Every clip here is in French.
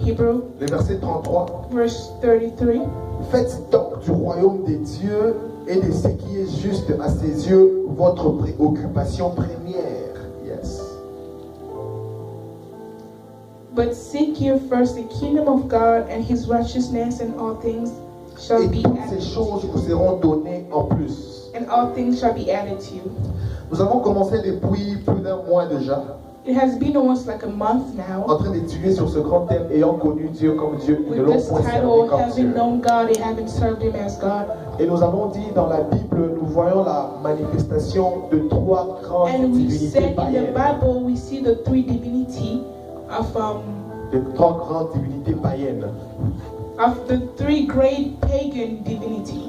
Hebrew, le verset 33. verse 33. Faites donc du royaume des dieux et de ce qui est juste à ses yeux votre préoccupation première. Yes. But seek ye first the kingdom of God and his righteousness, and all things shall Et be toutes ces added. choses vous seront données en plus. And all things shall be added to you. Nous avons commencé depuis plus d'un mois déjà It has been almost like a month now en train d'étudier sur ce grand thème, ayant connu Dieu comme Dieu et ne with l'ont this point servi title, comme having Dieu. known God and having served him as God. Et nous avons dit dans la Bible, nous voyons la manifestation de trois grandes And we divinités said in the païennes. Bible we see the three divinity of De trois grandes divinités païennes. the three great pagan divinity.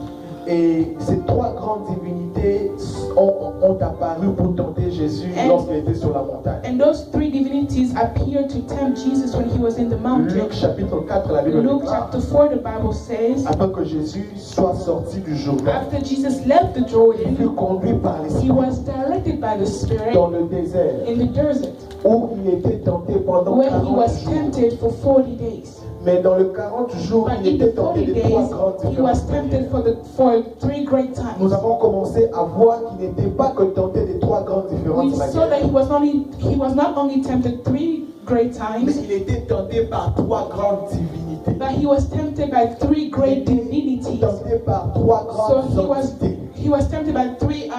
Et ces trois grandes divinités ont apparu pour tenter Jésus lorsqu'il était sur la montagne. And those three divinities appeared to tempt Jesus when he was in the mountain. Luc chapitre 4, la Bible Luke déclare, chapter 4, the Bible says, afin que Jésus soit sorti du Jourdain, after Jesus left the il Jordan, fut conduit par he l'Esprit was directed by the Spirit dans le désert, in the desert, où il était tenté pendant where he 40 was jours. tempted for 40 days. Mais dans le 40 jours, But il in était the tenté 40 de trois days, grandes he was différences. tempted for three great Nous times. avons commencé à voir qu'il n'était pas que tenté de trois grandes We différences saw that manières, he was not only tempted three great mais times, il était tenté par trois grandes divinités. but he was tempted by three great Il était divinities. tenté par trois So grandes entités. he was tempted by three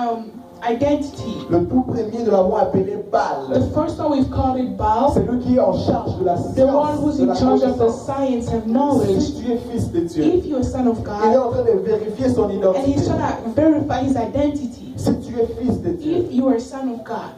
identity. Le tout premier, nous l'avons appelé The Baal. first one we've called it Baal, C'est lui qui est en charge de la the one science, who's de in la charge of the connaissance. science and knowledge. Si tu es fils de Dieu, If you're a son of il est God, en train de vérifier son and he's identité. trying to verify his identity. Si tu es fils de Dieu, If you are a son of God,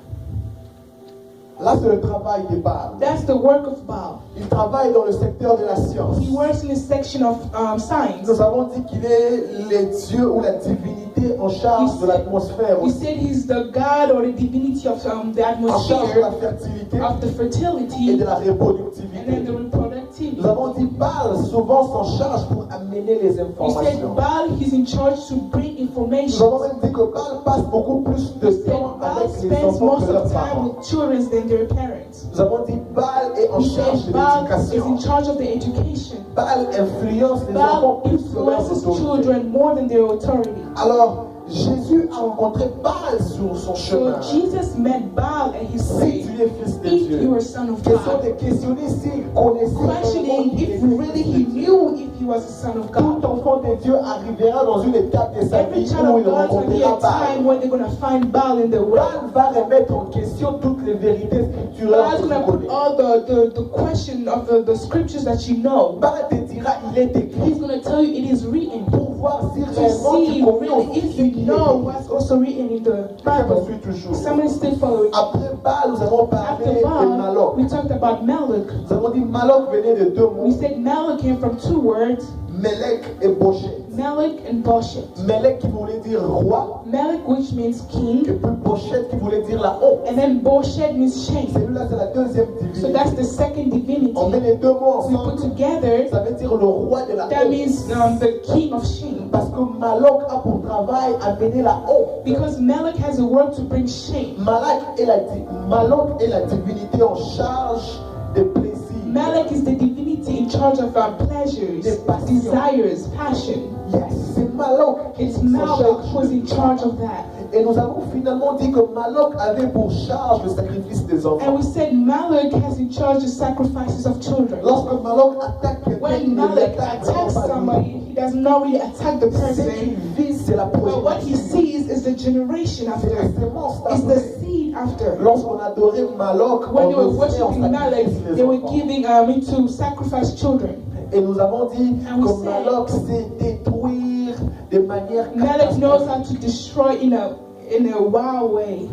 là c'est le travail de Baal. that's the work of Baal. Il travaille dans le secteur de la science. He works in the section of science. Nous avons dit qu'il est le Dieu ou la divinité en charge de l'atmosphère, We said he's the God or the divinity of the en charge de la atmosphere, fertilité of the et fertility, de la and then the reproductivité. reproductivity. Nous avons dit Baal souvent s'en charge pour amener les We said informations. Baal, he's in charge to bring Nous information. avons même dit que Baal passe beaucoup plus de We said temps Baal avec les spends enfants most que leurs of time parents. with children than their parents. Nous avons dit Baal est en We charge said de Baal is in l'éducation. charge of the education. Baal influence les enfants Baal plus que leurs influences autorités. children more than their authority. Alors, Jésus a rencontré Baal sur son So chemin. Jesus met Baal at his Si way. tu es fils de If Dieu, you are a son of question God, de questionner s'il connaissait questioning vraiment qu'il if était really fils he de Dieu. knew if he was a son of Tout God. enfant de Dieu arrivera dans une étape de sa Every vie child où of il God will be rencontrera a time Baal. when they're going to find Baal in the way. Baal va remettre en question toutes les vérités scripturaires God's que going tu to put connais. all the question of the scriptures that you know. Baal te dira, il est He's écrit, going to tell you it is written. pour voir si To réellement tu see connais really aussi if ce you qui est know écrit. what's also written in the Quelqu'un me Bible. suit toujours. Someone is still following. Après Baal, nous avons parlé After de Baal, Maloch. we talked about Malach. Nous avons dit Maloch venait de deux We mots, said Malach came from two words, Melech et Boshet. Malach and Boshet. Melech qui voulait dire roi, Malach, which means et king, puis Boshet qui voulait dire la honte. and then Boshet means shame. Celui-là, c'est la deuxième So divinité. that's the second divinity. On met les deux mots We put ensemble, together, ça veut dire le roi de la that honte. means the king of shame. Parce que Maloch a pour travail amener la honte. Because Malach has a work to bring shame. Maloch est la divinité en charge des plaisirs. Malach is the divinity in charge of our pleasures, Des passions. desires, passion. Yes, c'est Maloch qui It's s'en Malach charge. who's in charge of that. Et nous avons finalement dit que Maloch avait pour charge le sacrifice des And enfants. we said Malach has in charge the sacrifices of children. Lorsque Maloch attaque quelqu'un, When il ne Malach l'attaque vraiment attacks pas lui. somebody, he does not really attack the Ce qu'il person. vise, c'est la But what he progéniture. sees is the generation C'est la after. sémence It's the d'après. seed after. Lorsqu'on adorait Maloch, When on they were offrait en worshiping Malach, sacrifice they les were enfants. giving into sacrifice children. Et nous avons dit And we que said- Maloch sait détruire de manière Malach knows how catastrophique. to destroy in a wild way.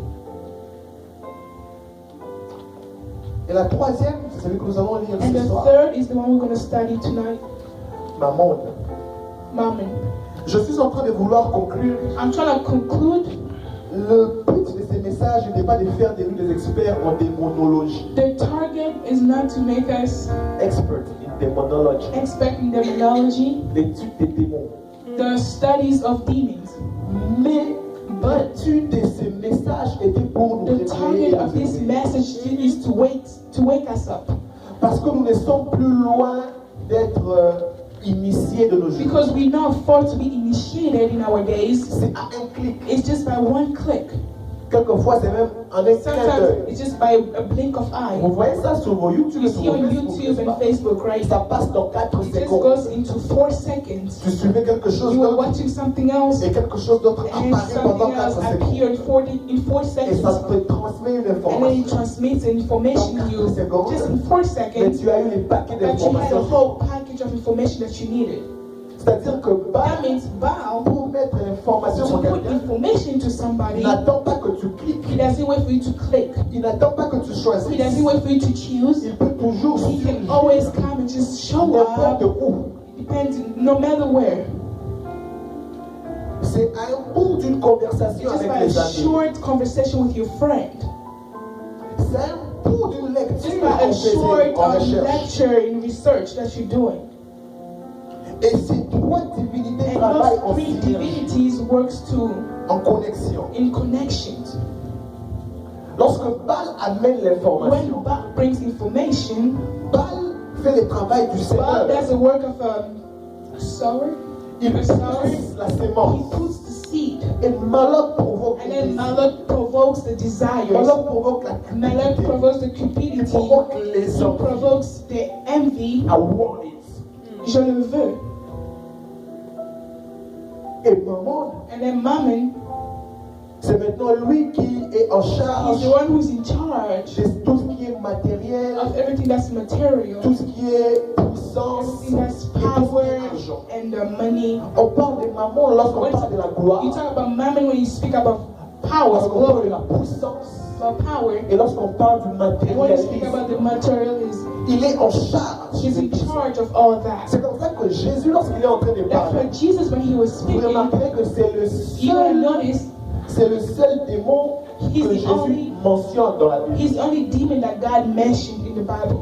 Et la troisième, c'est celui que nous allons lire And ce the soir. third is the one we're going to study tonight, Mammon. Mammon. Je suis en train de vouloir conclure. I'm trying to conclude. Le but de ces messages n'était pas de faire de nous des experts en démonologie. The target is not to make us Expert in demonology. expert in demonology, L'étude des démons. the studies of demons. Mais l'étude de ces messages était pour nous The réveiller. target of this message is to wake us up. Parce que nous ne sommes plus loin d'être initiés de nos jours. Because we now afford to be initiated in our days. C'est à un clic. It's just by one click. Quelquefois, c'est même en un clin Sometimes d'œil. it's just by a blink of eye. Vous voyez ça sur vos YouTube You et sur see vos on Facebook, YouTube n'est-ce and pas? Facebook, right? Ça passe dans 4 It just secondes. goes into 4 seconds. Tu suivais quelque chose You were d'autre watching something else, et quelque chose d'autre and apparaît pendant something 4 else secondes. appeared in 4 Et seconds. ça te transmet une And then it information. transmits information to you just in 4 Mais seconds tu as eu les paquets that you had a d'informations. whole package of information that you needed. C'est-à-dire que That means bow pour mettre l'information to sur put quelqu'un, information to somebody. il n'attend pas que tu cliques. He doesn't wait for you to click. Il n'attend pas que tu He choisisses. doesn't wait for you to choose. Il peut toujours He can surgir always come and just show n'importe up. où. Depends, no matter where. C'est à un bout d'une conversation Just avec by les a amis. short conversation with your friend. C'est un bout d'une Just lecture by a qu'on faisait short en recherche. lecture in research that you're doing. Et ces trois divinités And travaillent those en 3 synergie, divinities works too en connexion. in connections. Lorsque Baal amène When l'information, Baal brings information, Baal fait le travail du Baal Seigneur. does the work of a sower. Il a pousse sower. la He sémence. puts the seed. Et Malak provoque And le then désir. Malak provokes the desires. Malak provoque la Malak cupidité. provokes the Il cupidity. provoque les He envies. provokes the envy. I want it. Je le veux. Et Mammon, And then Mammon, c'est maintenant lui qui est en he's charge the one who's in charge de tout ce qui est matériel, of everything that's material, tout ce qui est puissance everything that's et tout ce qui power est argent. and money. On parle de Mammon lorsqu'on parle de la gloire, You talk about Mammon when you speak about power, lorsqu'on parle de glory, la puissance, about power. et lorsqu'on parle du And when you speak matérialisme. about the materialism, Il est en charge. he's in charge of all that. C'est comme ça que Jésus, lorsqu'il est en train de That's parler, why Jesus, when he was vous speaking, remarquerez que you're going to c'est notice le seul démon He's que the Jésus only- mentionne dans la Bible. he's the only demon that God mentioned in the Bible.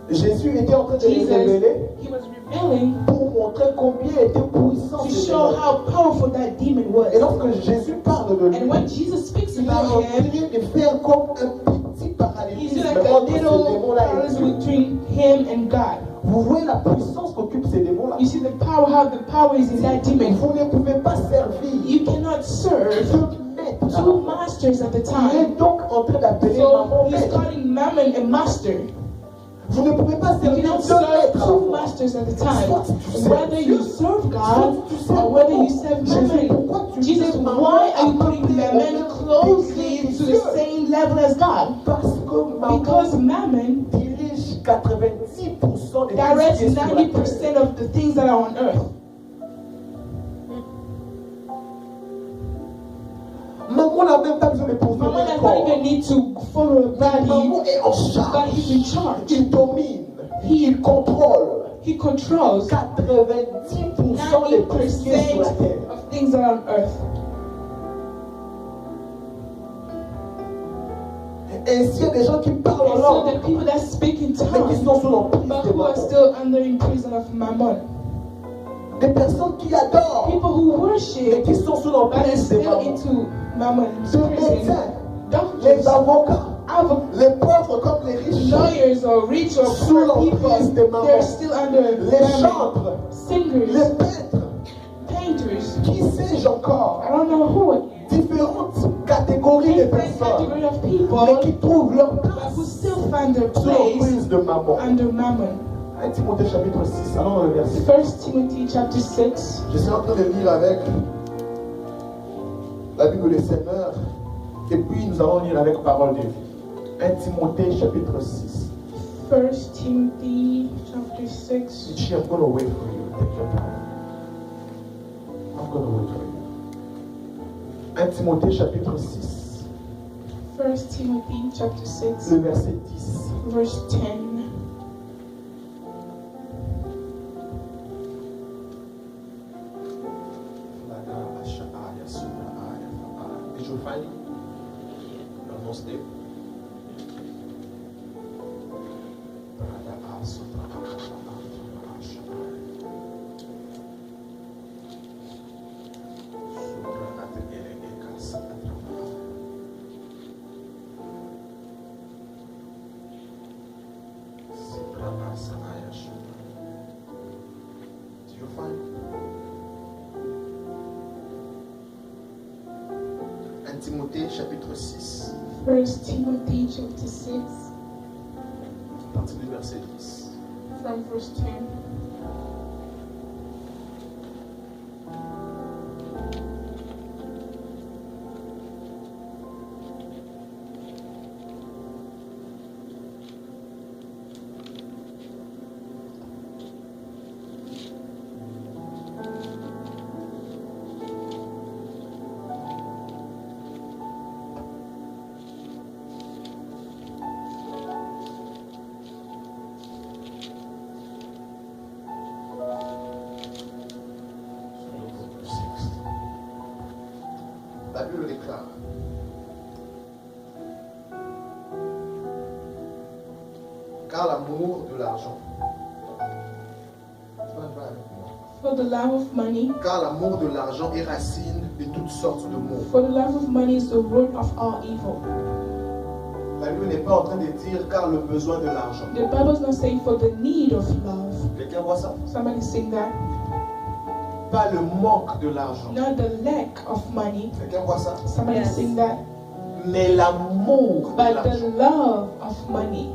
Jésus était en train de les Jesus, révéler he was revealing pour montrer combien était puissant to ce show démon. how powerful that demon was. Et lorsque Jésus parle de lui, And when Jesus speaks il est en about train him, de faire comme un petit he's parallélisme like a entre ce little démon-là et parallel Dieu. between him and God. Vous voyez la puissance qu'occupent ces démons-là. You see the power, how the power is in that demon. Vous ne pouvez pas servir You cannot serve deux maîtres. two masters at the Il time. est donc en train d'appeler So Mammon he's maître. calling Mammon a master. Vous ne pouvez pas You servir cannot deux serve maîtres à la two fois. masters at the time. Whether you serve God or whether you serve Mammon. Jesus, why are you putting Mammon closely to the same level as God? Parce que Because Mammon Mammon dirige 90% des directs choses qui sont sur la terre. 90% of the things that are on earth. Mammon n'a même pas besoin de Mammon poursuivre does le not corps. even need to follow a body, Mammon est en but charge. he's in charge. Il domine. Il contrôle He controls 90% des choses qui sont sur la 90% terre. of things that are on earth. Et s'il y a des gens qui parlent en And so langue, the people that speak in mais qui tongues, sont sous l'emprise but de who are Mammon. still under in prison of Mammon. Des personnes qui adorent, People who mais worship, qui sont sous but are l'emprise de still Mammon. into Mammon's Des prison. médecins, Doctors, les avocats, advocates, les pauvres comme les riches, lawyers or rich or Sous poor l'emprise de people, Mammon. they're still under les Mammon. chantres, Singers, les peintres, painters, qui sais-je encore, I don't know who, différentes catégories de different personnes, category of mais people, qui trouvent leur but place who still find their sous place l'emprise de Mammon. under Mammon. 1 Timothée chapitre 6, allons dans le verset. 1 Timothy chapter 6. Je suis en train de lire avec la Bible du Seigneur, et puis nous allons lire avec parole de vie. 1 Timothée chapitre 6. 1 Timothy chapter 6. Michi, I'm going to wait for you. Take your time. I'm going to wait for you. 1 Timothée chapitre 6, 1 Timothy chapter 6, le verset 10. verse 10. Did you find it? No, no step. Timothée chapitre 6, 1 Timothy chapter 6, à partir du verset 10. from verse 10. La Bible déclare. Car l'amour de l'argent. For the love of money, Car l'amour de l'argent est racine de toutes sortes de maux. for the love of money is the root of all evil. La Bible n'est pas en train de dire car le besoin de l'argent. The Bible is not saying for the need of love. Quelqu'un voit ça? Somebody sing that. Pas le manque de l'argent. Not the lack of money. Quelqu'un voit ça? Somebody Yes. sing that. Mais l'amour de But l'argent. the love of money.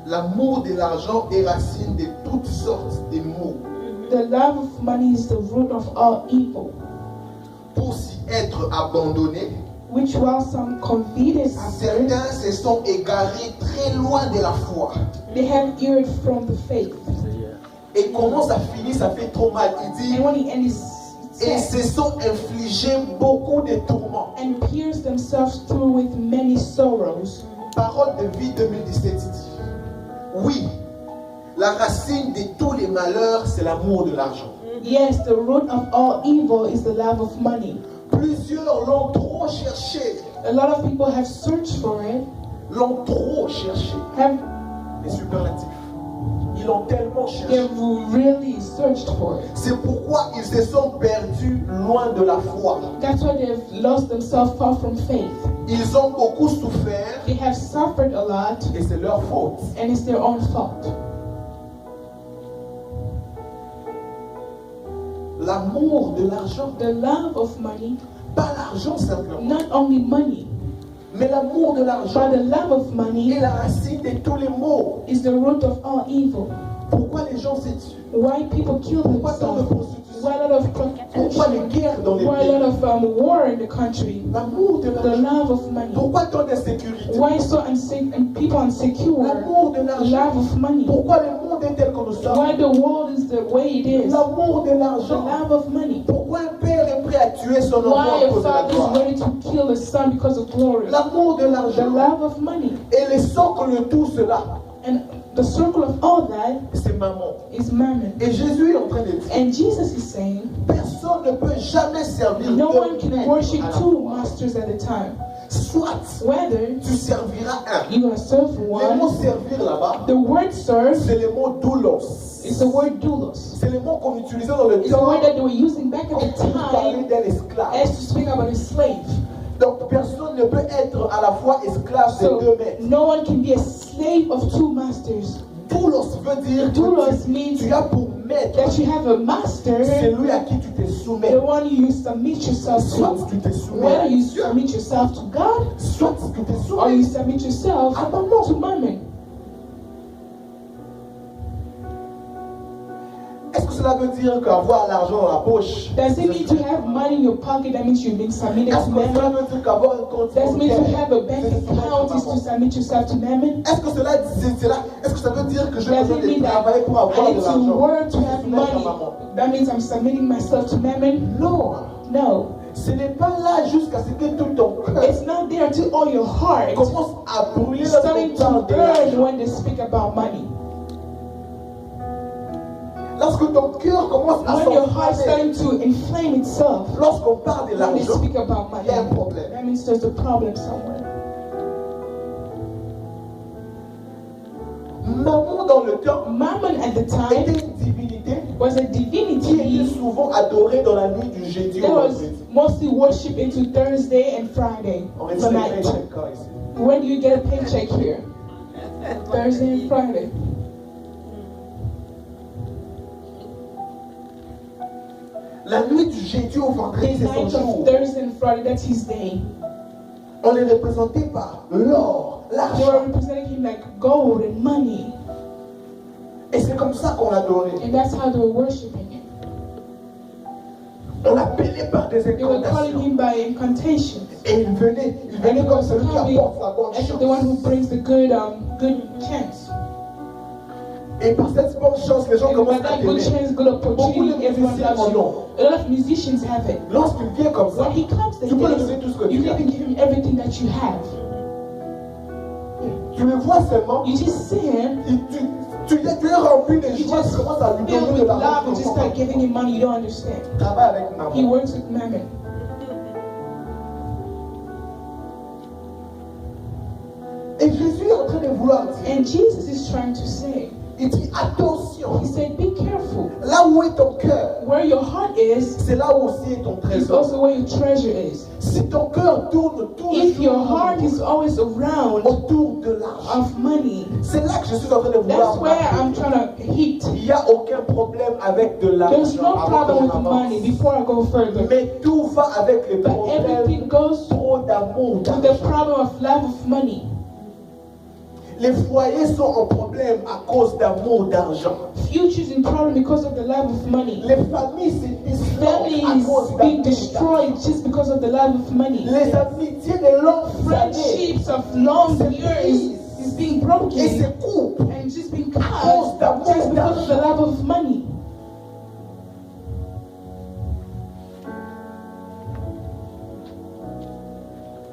L'amour de l'argent est racine de toutes sortes de maux. The love of money is the root of all evil, Pour s'y être abandonné, which while some coveted after, certains se sont égarés très loin de la foi. they have erred from the faith. Et comment ça finit? Ça fait trop mal. Il dit, And when the end is et set, se sont infligés beaucoup de tourments. and pierced themselves through with many sorrows. Parole de vie 2017 dit, oui, la racine de tous les malheurs, c'est l'amour de l'argent. Yes, the root of all evil is the love of money. Plusieurs l'ont trop cherché, A lot of people have searched for it, l'ont trop cherché. have Les superlatifs. Ils l'ont tellement cherché. they've really searched for it. C'est pourquoi ils se sont perdus loin de la foi. That's why they've lost themselves far from faith. Ils ont beaucoup souffert They have suffered a lot, et c'est leur faute. and it's their own fault. L'amour de l'argent, The love of money, pas l'argent simplement, not only money, mais l'amour de l'argent but the love of money est la racine de tous les maux. is the root of all evil. Pourquoi les gens se tuent? Why people kill Pourquoi tant de themselves? prostitution? Why a lot of Pourquoi les prostitution? guerres dans les Why a pays? lot of war in the country? L'amour de The l'argent. love of money. Pourquoi tant d'insécurité? Why so unsafe and people insecure? L'amour de The l'argent. love of money. Pourquoi le monde est tel que nous sommes? Why the world is the way it is? L'amour de The l'argent. love of money. Pourquoi un père est prêt à tuer son enfant Why à a cause de la father gloire? is ready to kill his son because of glory? L'amour de The l'argent. love of money. Et le socle de tout cela, And the circle of all that c'est maman. is mammon. Et Jésus est en train de dire, And Jesus is saying, personne ne peut jamais servir no deux one can maîtres worship à la two fois. masters at a time. Soit Whether tu serviras un. you're going to serve Le mot one, servir là-bas, the word serve c'est le mot doulos. is the word doulos. C'est le mot qu'on utilisait dans le It's the temps word that they were using back at the pour parler time d'un esclave. as to speak about a slave. Donc personne ne peut être à la fois esclave de deux So maîtres. no one can be a slave of two masters. Doulos veut dire Doulos que means tu as pour maître that you have a master, celui à qui tu te soumets. the one you submit yourself Soit to. tu te soumets à Whether you Dieu, submit yourself to God soit tu te or you soumets submit yourself à maman. to mammon. Est-ce que cela veut dire qu'avoir l'argent dans la poche, Does it mean to have money in your pocket? That means you've been submitted est-ce to que cela mammon. veut dire qu'avoir un compte Does it mean to bancaire, have a bank c'est se soumettre à account is to maman? submit yourself to mammon? Est-ce que est-ce que ça veut dire que j'ai Does besoin it de mean that travailler pour I avoir need de to l'argent? work to Se have soumettre à money? maman? That means I'm submitting myself to mammon? Non, No. ce n'est pas là jusqu'à ce que tout ton cœur It's not there until all your heart commence à brûler is lorsqu'on starting to parle de burn l'argent. when they speak about money. Lorsque ton cœur commence à When your heart is s'enflammer, starting to inflame itself lorsqu'on parle de when they l'argent, speak about il money, y a un problème. that means there's a problem somewhere. Maman dans le temps Mammon at the était time une divinité was a qui était divinity souvent adorée dans la nuit du jeudi au that was vendredi. mostly worshipped into Thursday and Friday, On the reçoit les night. paychecks quand ici. When do you get a paycheck here? Thursday and Friday. La nuit du jeudi au vendredi, The c'est son night jour. of Thursday and Friday, that's his day. On les représentait par l'or, They were l'argent. representing him like gold and money. Et c'est comme ça qu'on l'adorait. And that's how they were worshiping him. On l'appelait par des They were calling incantations. him by incantations. Et il venait comme celui qui apporte la bonne As the one who chance. brings the good chance. Et par cette bonne chance, les gens And by commencent à that good t'aimer. chance, good opportunity, everyone musiciens loves en you. ont. A lot of musicians have it. Lorsqu'il vient comme ça, When he comes, they tu peux lui dance. donner tout ce que You tu as. can give him everything that you have. Tu le vois seulement, You just see him, tu es rempli de you joie, tu just commences à lui filled donner with de l'argent. love and just start giving him money. You don't understand. Travaille avec He maman. works with mammon. Et Jésus est en train de vouloir dire, And Jesus is trying to say, il dit attention, he said, be careful. là où est ton cœur, Where your heart is, c'est là où aussi est ton is trésor. also where your treasure is. Si ton cœur tourne If your toujours heart is always around autour de l'argent, of money, c'est là que je suis en train de that's vouloir where marquer. I'm trying to hit. Il n'y a aucun problème avec de l'argent. There's no avant problem qu'on with avance. money before I go further. Mais tout va avec les But problèmes everything goes trop d'amour. to the problem of love of money. Les foyers sont en problème à cause d'amour d'argent. Futures in problem because of the love of money. Les familles se disloquent à Families cause being d'amour destroyed d'argent. just because of the love of money. Les amitiés de longues années Friendships of long years is being et broken se coupent. and just being cut just because of the love of money.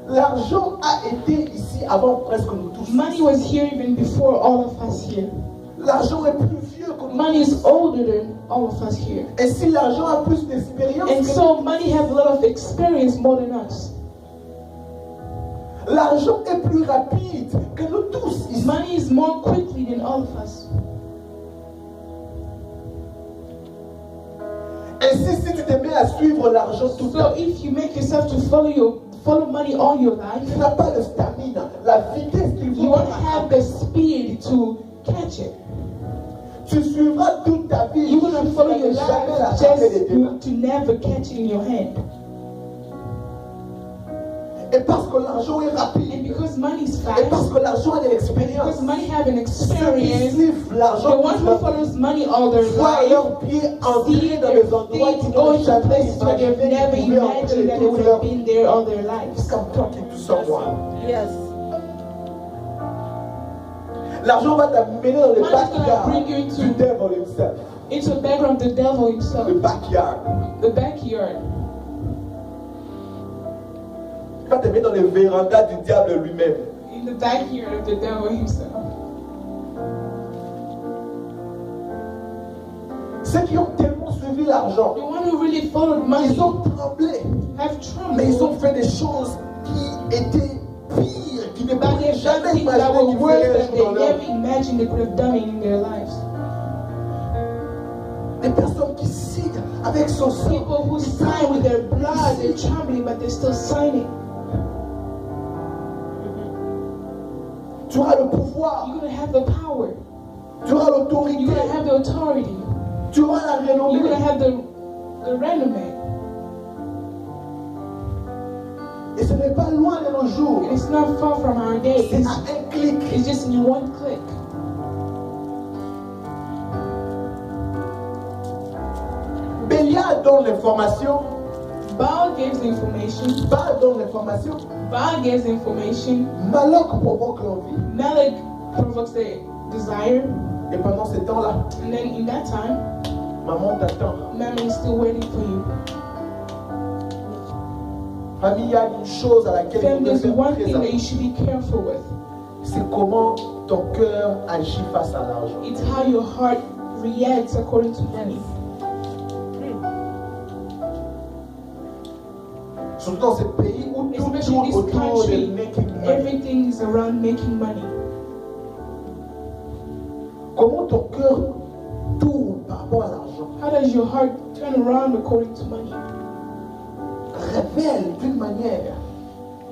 L'argent a été ici avant presque nous tous. Money was here even before all of us here. L'argent est plus vieux que nous. Money is older than all of us here. Et si l'argent a plus d'expérience And que so money has a lot of experience more than us. nous, l'argent est plus rapide que nous tous ici. Money is more quickly than all of us. Ainsi, si tu te mets à suivre l'argent tout le So temps, if you make yourself to follow money all your life, tu n'as pas de stamina, la vitesse qu'il you faut. won't have the speed to catch it. Tu suivras toute ta vie. You're gonna follow your jusqu'à ne jamais life l'attraper des mains. just to never catch it in your hand. Et parce que l'argent est And rapide, because money is et parce fast, que l'argent a de l'expérience, because money have an ceux qui experience, suivent the l'argent one who follows money all their voient life leurs pieds entrer see dans their des endroits feet qu'ils go n'ont to jamais places where they've imaginé never qu'ils pouvaient entrer imagined that de they would toute have leur been there all their lives. Comme talking to someone. Yes. L'argent va t'amener dans le Money is gonna backyard bring you du into devil himself. the background of the devil Le himself, backyard. the backyard. Il va te mettre dans les vérandas du diable lui-même. In the backyard of the devil himself. Ceux qui ont tellement suivi l'argent, The one who really followed money ils ont tremblé. have Mais ils ont trembled. fait des choses qui étaient pires, qui ne But pouvaient they've jamais done things that imaginer were qu'ils worse feraient than un they jour dans leur never vie. imagined they could have done it in their lives. Des personnes qui signent avec son sang. People who sign with their blood, they're trembling, but they're still signing. Tu auras le pouvoir, You're gonna have the power. tu auras l'autorité, You're gonna have the authority. tu auras la You're renommée. gonna have the renommee. Et ce n'est pas loin de nos jours. And it's not far from our days. C'est à un clic. It's just in one click. Bélial donne l'information. Baal gives information. Baal donne l'information. Baal gives information. Maloc provoque l'envie. Malek provokes the desire. Et pendant ce temps-là, And then in that time, maman t'attend. Mammon is still waiting for you. Famille, il y a une chose à laquelle Then il faut there's faire one très thing that you attention. should be careful with. C'est comment ton cœur agit face à l'argent. It's how your heart reacts according to money. Surtout dans ce pays où tout Especially tourne in this autour de country, making money. everything is around making money. Comment ton cœur tourne par rapport à l'argent. How does your heart turn around according to money? Révèle d'une manière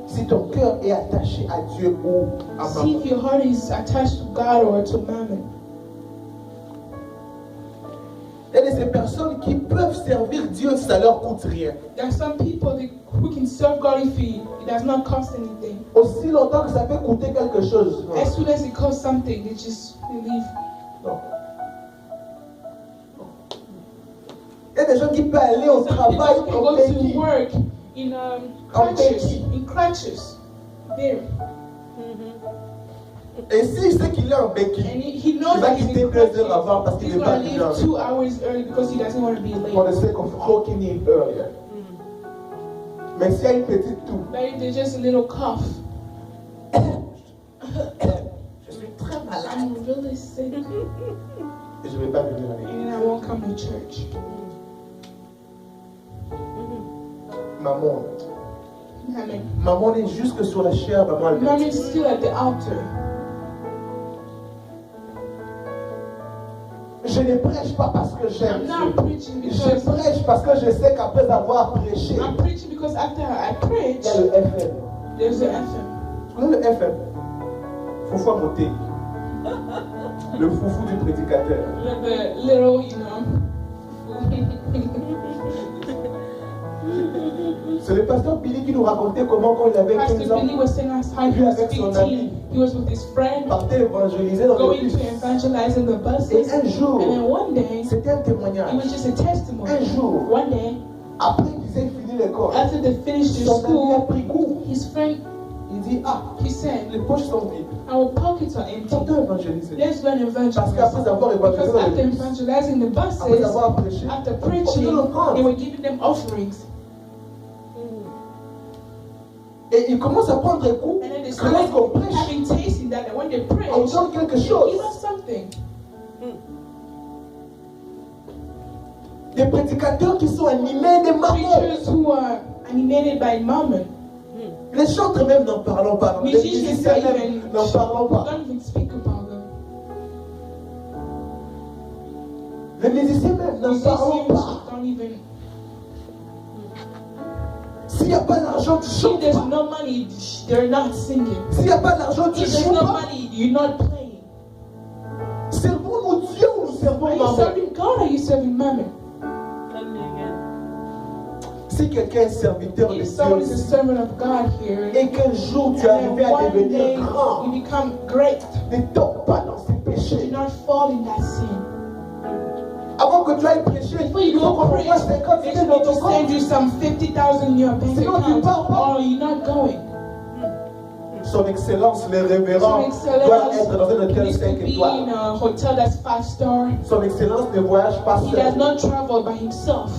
si ton cœur est attaché à Dieu ou à See maman. if your heart is attached to God or to Mammon. Il y a des personnes qui peuvent servir Dieu, ça leur coûte rien. There are some people who can serve God if it does not cost anything. Aussi longtemps que ça peut coûter quelque chose. Non. As soon as it costs something, they just leave. Non. Il y a des gens qui peuvent aller au Some travail people can en go to béquille. work in crutches. There. Et s'il sait qu'il est en béquille, And he knows il va that he's quitter in 2 heures crutches. avant parce qu'il He's ne veut pas going to arriver en leave 2 hours early because he doesn't want to be For the late. sake of clocking in earlier. Mais s'il y a une petite toux, But if there's just a little cough, je suis très malade I'm really sick, et je ne vais pas venir à l'église. and I won't come to church. Maman, Amen. maman est jusque sur la chair, maman elle Mom dit, is still at the altar. je ne prêche pas parce que j'aime I'm not Dieu. preaching Je because prêche parce que je sais qu'après avoir prêché, I'm preaching because after I il preach, y a le FM. there's the FM. Tu connais le FM? Foufou à monter. Le foufou du prédicateur. The little, C'est le pasteur Billy qui nous racontait comment quand il avait 15 Pastor ans, Billy was telling us how he was 15. He was with his il friend partait évangéliser dans le going bus. to evangelize in the buses. Et un jour, And then one day, c'était un it témoignage. was just a testimony. Un jour, One day, après qu'ils aient fini l'école, after they finished their son ami a school, pris goût. his friend, Il dit, ah, he said, les poches sont vides. our pockets are empty. Tentons évangéliser. Let's go and Parce evangelize. qu'après avoir évangélisé Because dans le after bus, evangelizing the après buses, avoir prêché, after on preaching, peut le prendre. they were giving them offerings. Et il commence à prendre un coup. And then they Que lorsqu'on started prêche, having tasting that, and when they preach, on donne quelque they chose. give us something. Des prédicateurs qui sont animés des mamans. Preachers who are animated by mammon. Les chantres même n'en parlons pas. Les Musicians musiciens are même even, n'en parlons pas. don't even speak about them. Les musiciens même n'en parlons Musicians pas. don't even. S'il n'y a pas d'argent, tu If chantes there's pas. no money, they're not singing. S'il n'y a pas d'argent, tu If there's joues no pas. money, you're not playing. Servons-nous Dieu ou nous servons Are you maman? serving God or are you serving mammon? Si quelqu'un est serviteur de If someone is a Dieu servant of God here, et qu'un jour tu es and arrivé then à one day devenir grand, you become great, ne tombe pas dans ces do péchés. not fall in that sin. Avant que tu ailles prêcher, Before you il faut go qu'on preach, envoie 50 they 000 need dans to ton send compte. you some 50,000 in your bank Sinon, tu account, pars pas. or you're not going. Son Excellence, le révérend, Son doit Excellence être dans un hôtel needs to 5 be in étoiles. a hotel that's 5-star. Son Excellence ne voyage pas He does seul. not travel by himself.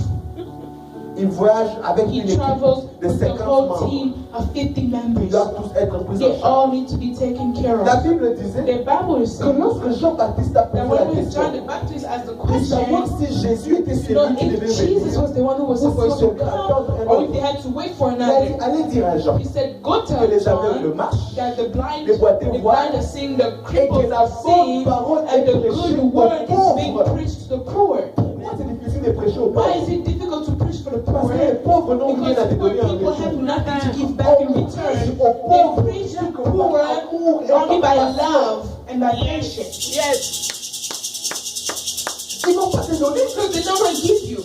Il voyage avec He une équipe travels de with the 50 whole membres. team of 50 Ils members. doivent tous être pris en They charge. all need to be taken care La of. Bible disait The Bible que says lorsque Jean-Baptiste a that posé la when question John the Baptist asked the de savoir question, si Jésus était you know, celui qui if devait Jesus venir, was the one who was ou si supposed on to devait come, attendre un or if autre, they had to wait for il a dit, another, allez dire à Jean he said, go que tell les aveugles John marchent that the blind, les boiteux the voient, blind are seeing, the et cripples que la are bonne seeing, parole and est the prêchée good aux word is being pauvres. preached to the poor. Pourquoi c'est difficile de prêcher aux Why pauvres? is it difficult to preach for the Parce poor? que les pauvres n'ont rien à Because te poor donner en people have retour. nothing to give back in On prêche return. aux pauvres They preach to que poor par amour et only par by patience. love and by patience. Yes. Ils vont pas te donner. Because they don't want to give you.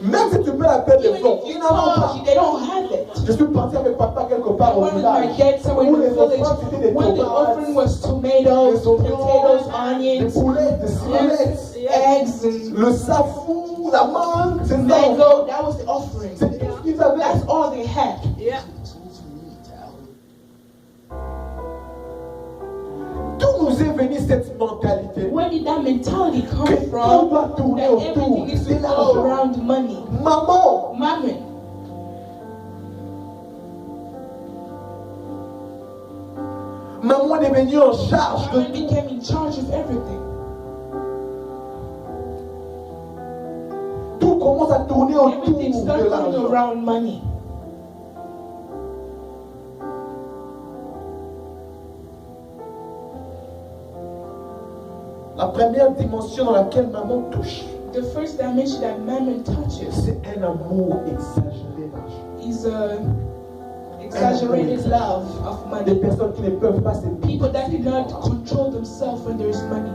Même si tu peux la paix des Even fonds, if ils you n'en ont pas. call, they don't have it. Je suis parti avec papa quelque part I au went with village. my dad somewhere Où in the les village offrandes c'était des when the tomates, offering was des tomatoes, oignons, potatoes, des onions, poulettes, des ciboulette, eggs, and le safou, la mangue, c'est ça. mango. That was the offering. C'est tout ce qu'ils avaient. That's all they had. Yeah. D'où nous est venue cette mentalité? Where did that mentality come Que tout from? doit tourner That autour everything is de to go l'argent. around money. Maman, Mammon. maman est venue en charge de Mammon became in charge of everything. tout. Commence à tourner autour Everything de started going l'argent. around money. La première dimension dans laquelle maman touche, The first dimension that mammon touches c'est un amour exagéré d'argent. is a exaggerated love of Des money. personnes qui ne peuvent pas se People that cannot control themselves when there's money.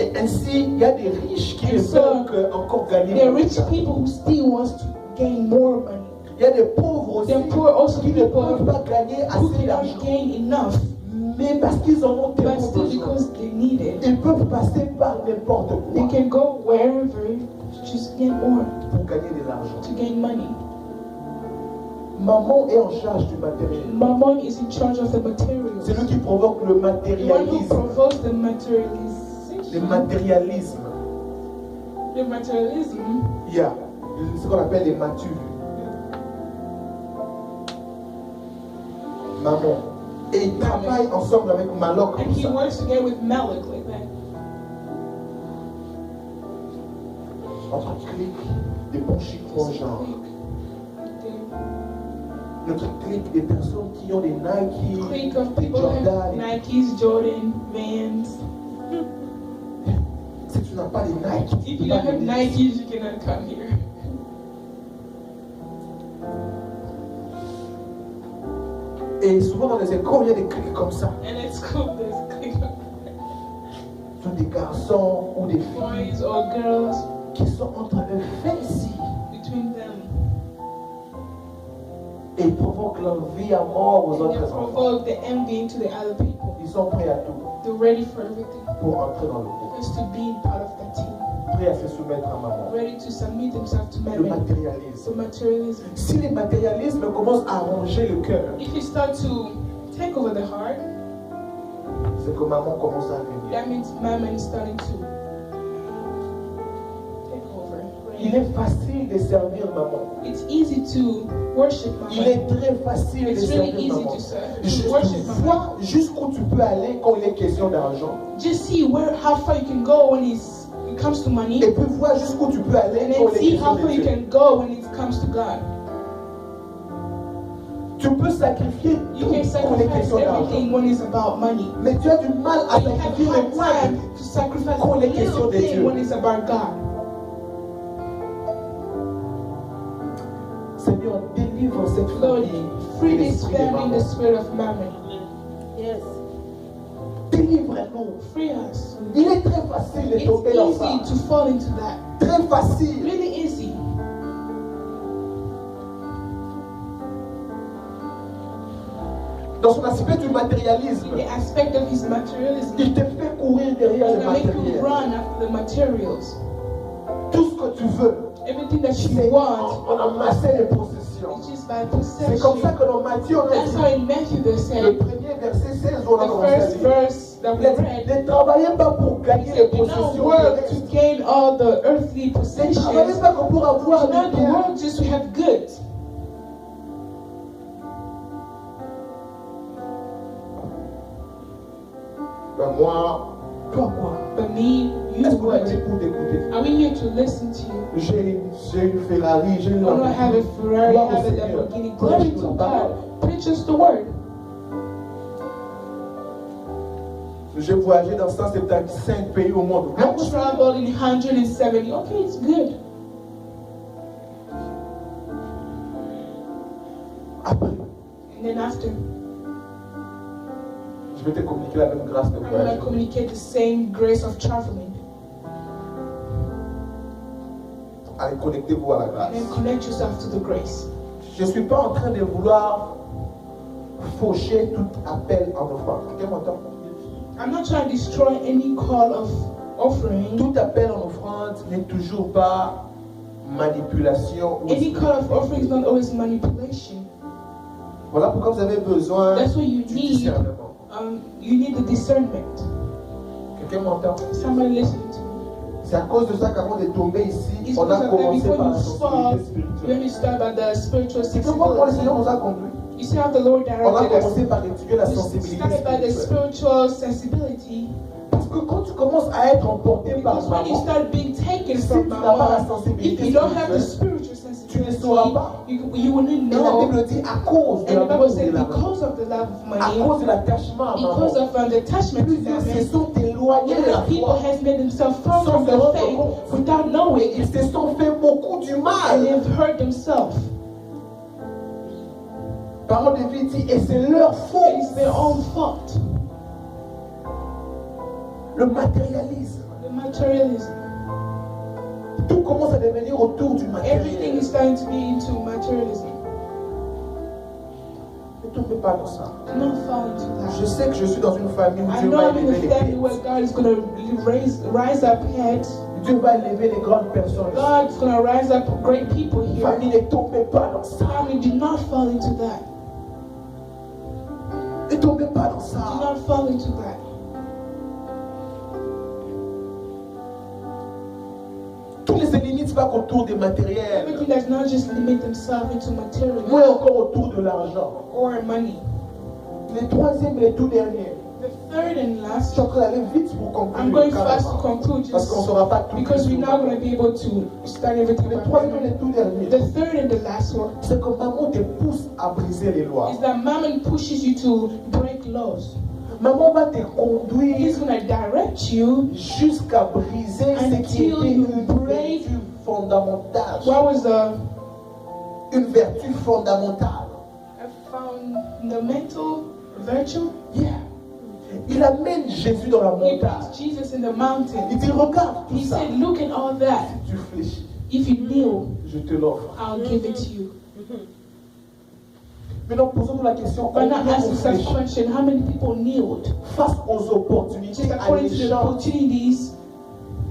Et ainsi, il y a des riches qui And ne so, veulent encore gagner there are plus rich d'argent. people who still wants to gain more money. Il y a des pauvres aussi There are poor also qui ne people peuvent pas gagner who assez d'argent. cannot gain enough, Mais parce qu'ils en ont but tellement still besoin, because they need it, ils peuvent passer par n'importe they quoi can go wherever to just get more, pour gagner de l'argent. to gain money. Maman est en charge du matériel. Mammon is in charge of the materials. C'est lui qui provoque le The one who matérialisme. provokes the materialization. Le matérialisme. The materialism. Il y a ce qu'on appelle les matures. Maman. Et il travaille ensemble avec Maloc. And Comme he ça. works together with Malak like that. Notre clique des bons chiffons genre. Notre clique des personnes qui ont des Nike, Clique of des people who have Jordan. Nikes, Jordan, Vans. Si tu n'as pas les Nike, If you don't have Nikes, you cannot come here. et souvent dans les écoles, il y a des cliques comme ça. And at school, there's clique of Ce sont des garçons ou des filles boys or girls qui sont entre eux fancy between them. et ils provoquent l'envie à mort aux And they autres enfants. provoke the envy into the other people. Ils sont prêts à tout They're ready for everything. pour entrer dans le groupe. Just to be part of that team. Prêts à se soumettre à maman. Ready to submit themselves to Le mammon. matérialisme. So materialism. Si le matérialisme commence à ronger le cœur, If you start to take over the heart, c'est que maman commence à venir. that means mammon is starting to take over. Il est facile de servir maman. It's easy to worship Il mammon. est très facile de It's really servir easy maman. to serve. Juste To worship mammon. vois jusqu'où tu peux aller quand il est question d'argent. Just see how far you can go when it comes to money, Et puis vois jusqu'où tu peux aller and quand then il est see how question far de you Dieu. can go when it comes to God. Tu peux sacrifier You tout can quand il est sacrifice question d'argent. everything when it's about money. Mais tu as du mal à But you have sacrifier le hard time moindre. to sacrifice Quand the il est question little de thing Dieu. when it's about God. Seigneur, délivre cette Lord, famille. free de this l'esprit de family in the maman. spirit of mammon. Yes. Délivre-nous. Free us. Il est très facile de It's tomber dans easy ça. to fall into that. Très facile. Really easy. Dans son aspect du matérialisme, The aspect of his materialism. il te fait courir derrière It's le gonna make you matériel. run after the materials. Tout ce que tu veux, Everything that you c'est want, on amassait les possessions. it's just by C'est comme ça possession. que dans Matthieu, on a That's how dit, in Matthew they le said, premier verset 16, on a the commencé à first lire. verse that Il we a dit, read, ne travaillez pas pour gagner les do not possessions work to terrestres. gain all the earthly Ne travaillez possessions. pas que pour avoir Do not des biens. work just to have goods. Ben moi, toi quoi? But me, you Est-ce qu'on est what? venu pour t'écouter? Are we here to listen to you? J'ai une Ferrari, j'ai une I don't have a Ferrari, I Gloire au have a Seigneur. Lamborghini. Glory to God. Preach us the word. J'ai voyagé dans 175 pays au monde. I've traveled in 170. Okay, it's good. Après, And then after, je vais te communiquer la même grâce de I'm going voyage. to communicate the same grace of traveling. Allez, connectez-vous à la grâce. And then connect yourself to the grace. Je ne suis pas en train de vouloir faucher tout appel en offrande. Quelqu'un m'entend? I'm not trying to destroy any call of offering. Tout appel en offrande n'est toujours pas manipulation ou Any call of offering is not always manipulation. Voilà pourquoi vous avez besoin That's what you du need. discernement. You need the discernment. Quelqu'un m'entend? Somebody listening to me. C'est à cause de ça qu'avant de tomber ici, It's on a because of that commencé before par you la fall, sensibilité you spirituelle. only start by the spiritual C'est comme pourquoi le sensibility. Seigneur nous a conduits. You see how the Lord On a directed commencé us. par étudier la We sensibilité started by the spirituelle. spiritual sensibility. Parce que quand tu commences à être emporté par Because when you maman, start being taken si from tu n'as pas la mama, sensibilité if you don't have the spirituelle, spiritual tu ne sensibility, sauras pas. you wouldn't Et la know. Bible dit à cause de And the l'amour Bible de said la maman, because of the love of à money, cause de l'attachement à maman, because of the attachment to plusieurs se mammon, sont éloignés de la many people foi. has made themselves far Sans from se the rendre faith compte. without Et knowing, ils se sont fait beaucoup du and mal. they've hurt themselves. Parole de vie dit, et c'est leur It's faute. their own fault. Le matérialisme. The The materialism. Tout commence à devenir autour du Everything matériel. is starting to be into materialism. Ne tombez pas dans ça. Do not fall into Je that. sais que je suis dans une famille où I Dieu know va I'm in élever les a family where têtes. God is going to rise up heads. Dieu va élever les grandes personnes. God's going to rise up great people here. Famille, ne tombez pas dans ça. Family, do not fall into that. Ne tombez pas dans Do ça. not fall into that. Tous ne se limitent pas qu'autour des matériels. Everything does not just limit themselves into material Moins encore autour de l'argent. or money. Le troisième et le tout dernier. The third and Je last, suis en train d'aller vite pour conclure. I'm going fast to carrément. conclude Parce just qu'on ne saura pas tout. because we're not going to be able to start everything. Le troisième et le tout dernier. The third and the last one C'est que maman te pousse à briser les lois. is that mammon pushes you to break laws. Maman va te He's conduire going to direct you. jusqu'à briser ce qui Until était you une break- vertu fondamentale. What was Une vertu fondamentale. a fundamental virtue? Yeah. Il amène Jésus dans la He montagne. brings Jesus in the mountain. Il dit, regarde tout He ça. said, look at all that. Tu fléchis, If you kneel, je te l'offre. I'll give it to you. Maintenant, posons-nous la question, But now combien ask on yourself the fléchit question, how many people kneeled? face aux opportunités Just according to the alléchantes opportunities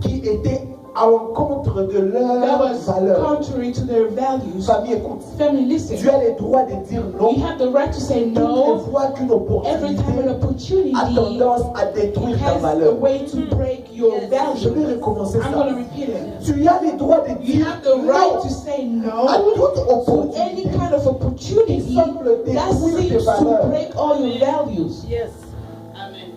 qui étaient à l'encontre de that leurs was valeurs. contrary to their values. Famille, écoute. Family, listen. Tu as le droit de dire non. You have the right to say Toutes les no fois qu'une every time an opportunité opportunity a tendance à détruire ta has a valeur. way to break your Je vais value. recommencer I'm ça. going to repeat it. Tu as le droit de You dire have the right non to say à no toute to any opportunité kind of opportunity qui semble that détruire tes seems to valeurs. break all your values. Yes. Amen.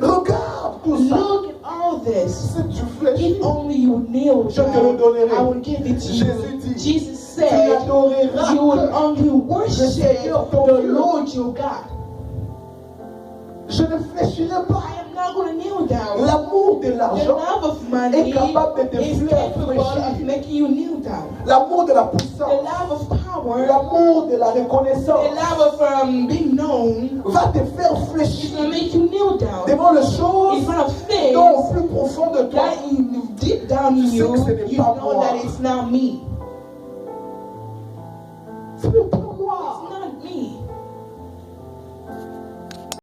Regarde tout ça. Look at all this. Si tu fléchis, If only you kneel je te le down, donnerai. I will give it to you. Jésus dit, Jesus tu said, n'adoreras you will que only worship Seigneur ton the Dieu. Lord your God. Je ne fléchirai pas. I am not going to kneel down. L'amour de The l'argent, love of money est capable de te is faire capable fléchir. of making you kneel down. l'amour de la The puissance, love of power, l'amour de la the reconnaissance love of being known, va te faire is fléchir going to make you kneel down devant les in choses front of things dont au plus profond de toi. that deep down in Tu sais you, que ce n'est you pas know moi. that it's not me.